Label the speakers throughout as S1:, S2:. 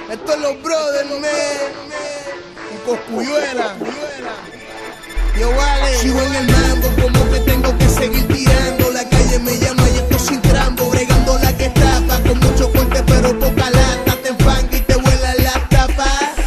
S1: Esto es los brothers, man. Y Cosculluela. Yo vale. Sigo en el mambo, como que tengo que seguir tirando. La calle me llama y esto sin trambo. Bregando la que tapa, con mucho corte pero poca lata. Te enfanga y te vuela la tapa.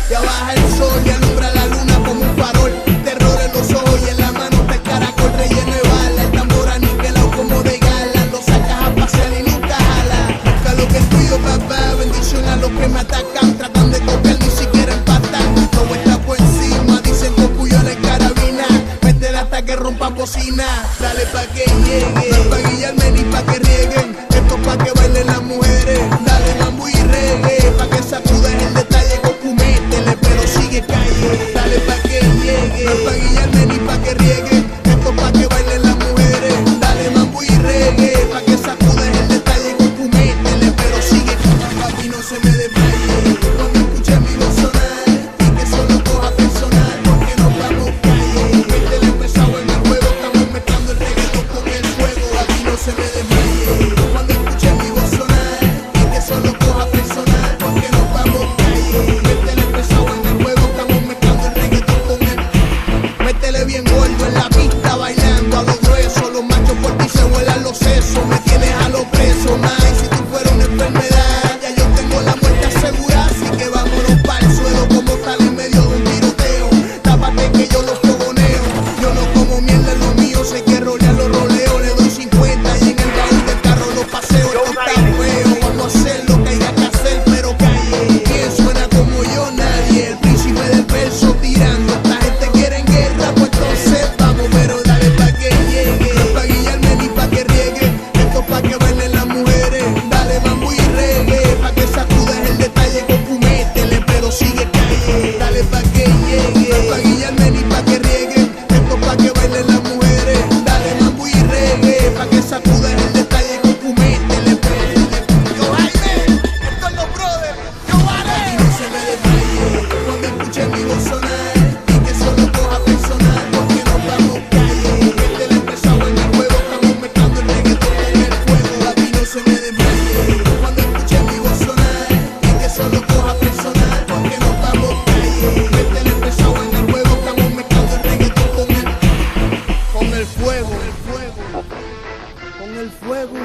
S1: Ya baja el sol y alumbra la luna como un farol. Terror en los ojos y en la mano está el caracol relleno de bala. El tambor aniquilado como de gala. Lo sacas a pasear y nunca jala. Busca lo que es tuyo, papá. Bendición a los que me atacan. Tratan de tocar, ni siquiera empatar. Todo está por encima, dicen Cosculluela en carabina. Métela hasta que rompa bocina. Dale pa' que llegue, no es pa' guillarme ni pa' que rieguen. Esto es pa' que bailen las mujeres. Dale mambo y reggae, pa' que sacudes el detalle. Coscu, métele, pero sigue calle. Dale pa' que llegue, no es pa' guillarme ni pa' que rieguen. Esto es pa' que bailen las mujeres. Dale mambo y reggae, pa' que sacudes el detalle. Coscu, métele, pero sigue calle. Papi, no se me desmaye cuando escuche mi voz sonar. Y que solo coja personal, porque nos vamos calle. Métele pesado en el juego, estamos mezclando el reggaetón con el fuego. Papi, no se me desmaye cuando escuche mi voz sonar. Y que solo coja personal, porque nos vamos calle. Métele pesado en el juego, estamos mezclando el reggaetón con el. Métele bien gordo en la pista bailando a lo grueso. Los machos por ti se vuelan los sesos. Me tienes a los presos, más. Si tú fueras una enfermedad, ya yo tengo la muerte asegurada. Así que vámonos pa'l suelo como tal en medio de un tiroteo. Tápate que yo los fogoneo. Yo no como mierda en lo mío, sé que rolear los roleo. Le doy 50 y en el baúl del carro los paseo. Esto está feo, vamos a hacer lo que haya que hacer, pero calle. ¿Quién suena como yo? Nadie. El príncipe del verso tirando. Esta gente quiere en guerra, pues entonces vamos, pero dale pa' que llegue. No es pa' guillarme ni pa' que riegue. Esto es pa' que bailen las mujeres. Dale mambo y reggae, pa' que sacudes el detalle. Coscu, métele, pero sigue calle. Dale pa' que llegue, no es pa' guillarme ni pa' que riegue. Esto es pa' que bailen las mujeres. Dale mambo y reggae, pa' que sacudes el detalle. Coscu, métele, pero yo baile. Esto es los brothers, yo vale. Y no se me desmaye cuando escuche mi voz sonar. Y que solo coja personal, porque nos vamos calle. Métele pesado en el juego, estamos mezclando el reggaetón con el fuego. Papi, no se me desmaye cuando escuche mi voz sonar. Y que solo coja personal, porque nos vamos calle. Métele pesado en el juego, estamos mezclando el reggaetón con el fuego. Con el fuego.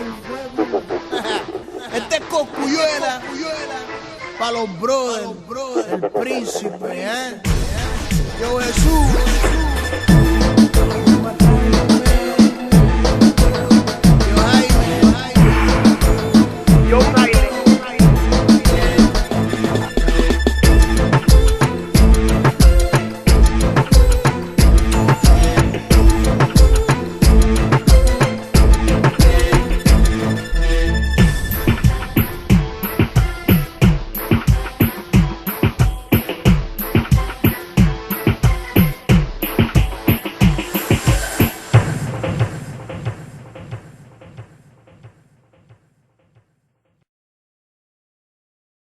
S1: Este es Cosculluela, pa' los brothers, el príncipe, Yo Jesús.